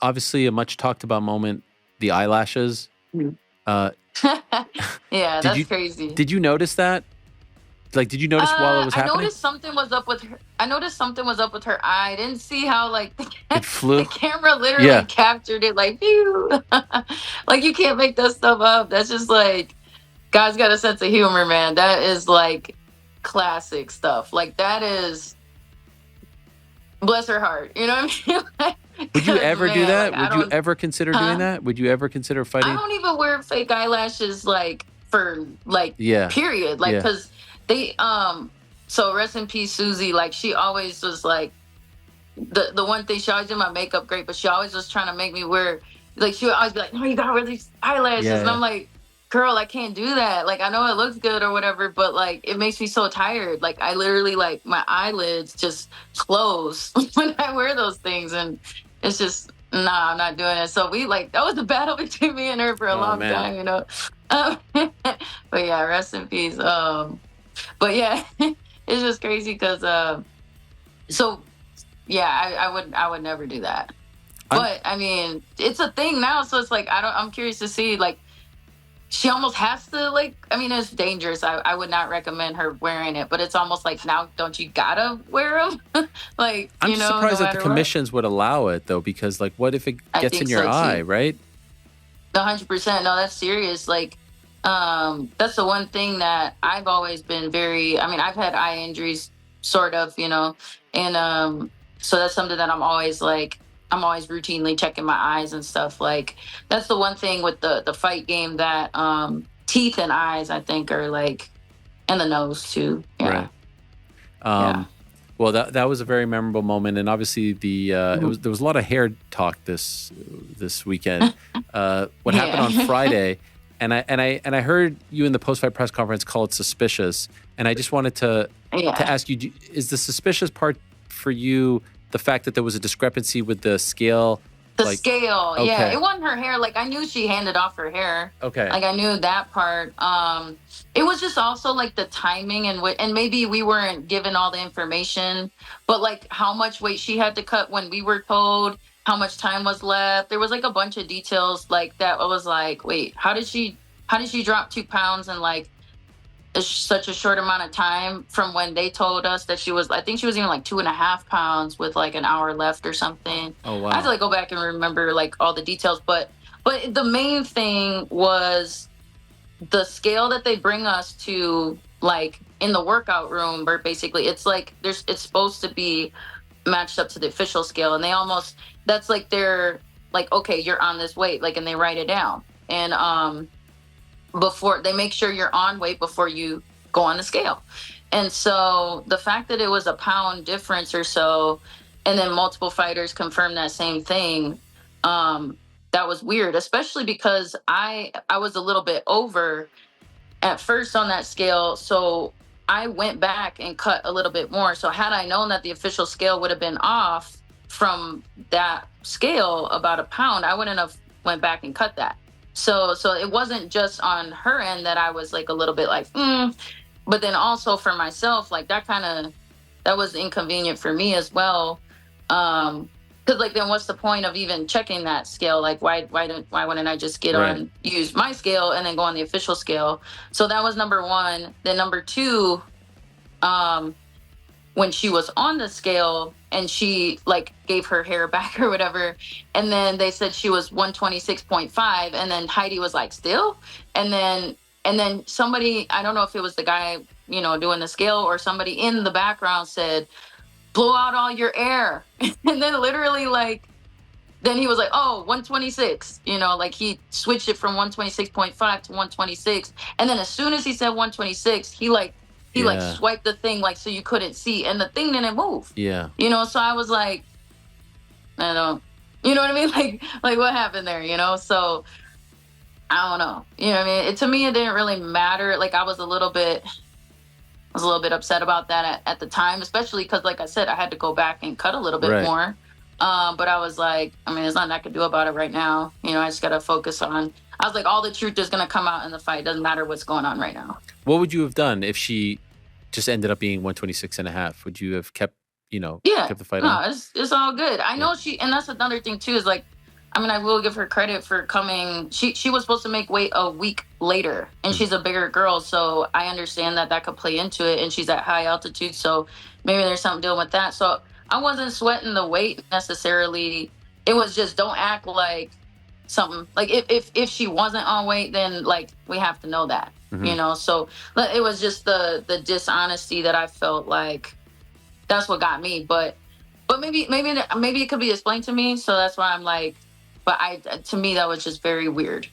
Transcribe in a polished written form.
obviously a much talked about moment, the eyelashes. Uh, Yeah, did that's you crazy. did you notice that? Like, did you notice while it was I happening? noticed something was up with her. I noticed something was up with her eye. I didn't see how like It the flew. camera literally Yeah. captured it like phew. Like you can't make that stuff up. That's just like God's got a sense of humor, man. That is like classic stuff. Like that is bless her heart. You know what I mean? Would you Because ever do man, like that? I Would you don't, ever consider doing huh? that? Would you ever consider I fighting? don't even wear fake eyelashes like for like Yeah. period. Like Yeah. because they so rest in peace, Susie. Like she always was like the one thing she always did my makeup great, but she always was trying to make me wear like she would always be like, no, you gotta wear these eyelashes. And Yeah. I'm like, girl, I can't do that. Like I know it looks good or whatever, but like it makes me so tired. Like I literally like my eyelids just close when I wear those things. And it's just nah, I'm not doing it. So we like that was the battle between me and her for a Oh long man. time, you know. But yeah, rest in peace. But yeah, it's just crazy because so yeah, I would never do that. I'm But I mean, it's a thing now, so it's like I'm curious to see like she almost has to like I mean it's dangerous. I would not recommend her wearing it, but it's almost like now don't you gotta wear them? Like, I'm you just know, no surprised that the matter what. commissions would allow it though, because like, what if it I gets in think your so eye, too. right? 100%. No, that's serious. Like that's the one thing that I've always been very I mean, I've had eye injuries sort of, you know. And so that's something that I'm always routinely checking my eyes and stuff. Like that's the one thing with the fight game that teeth and eyes I think are like and the nose too. Yeah. Right. Yeah. Well, that was a very memorable moment, and obviously Mhm. there was a lot of hair talk this weekend. What happened on Yeah. Friday, and I heard you in the post fight press conference call it suspicious, and I just wanted to Yeah. ask you: is the suspicious part for you the fact that there was a discrepancy with the scale? The Like, scale, yeah, okay, it wasn't her hair. Like I knew she handed off her hair. okay, Like I knew that part. It was just also like the timing and maybe we weren't given all the information, but like how much weight she had to cut when we were told, how much time was left. There was like a bunch of details like that. I was like, wait, how did she drop 2 pounds in like such a short amount of time from when they told us that she was I think she was even like 2.5 pounds with like an hour left or something. oh I have to wow, like go back and remember like all the details, but the main thing was the scale that they bring us to like in the workout room where basically it's like it's supposed to be matched up to the official scale and they almost that's like they're like okay you're on this weight like and they write it down and before they make sure you're on weight before you go on the scale. And so the fact that it was a pound difference or so, and then multiple fighters confirmed that same thing, that was weird, especially because I was a little bit over at first on that scale. So I went back and cut a little bit more. So had I known that the official scale would have been off from that scale about a pound, I wouldn't have went back and cut that. So it wasn't just on her end that I was like a little bit like, but then also for myself, like that was inconvenient for me as well. Because like then what's the point of even checking that scale? Like why wouldn't I just get right, on use my scale and then go on the official scale? So that was number one. Then number two, um, when she was on the scale and she like gave her hair back or whatever, and then they said she was 126.5, and then Heidi was like still, and then somebody I don't know if it was the guy doing the scale or somebody in the background said blow out all your air. And then literally like then he was like, oh, 126, like he switched it from 126.5 to 126. And then as soon as he said 126, he yeah, swiped the thing like so you couldn't see and the thing didn't move. yeah. So I was like, I don't you know what I mean? Like what happened there, So I don't know. You know what I mean? To me it didn't really matter. Like I was a little bit upset about that at the time, especially because, like I said, I had to go back and cut a little bit Right. more. But I was like, I mean, there's nothing I can do about it right now. I just got to focus on. I was like, all the truth is going to come out in the fight. Doesn't matter what's going on right now. What would you have done if she just ended up being 126 and a half? Would you have kept Yeah, kept the fight on? no, it's all good. I Yeah. know and that's another thing too, is like I mean, I will give her credit for coming. She was supposed to make weight a week later, and she's a bigger girl, so I understand that could play into it. And she's at high altitude, so maybe there's something dealing with that. So I wasn't sweating the weight necessarily. It was just don't act like something like if she wasn't on weight, then like we have to know that, you know. So it was just the dishonesty that I felt like that's what got me. But maybe it could be explained to me. So that's why I'm like, but to me that was just very weird.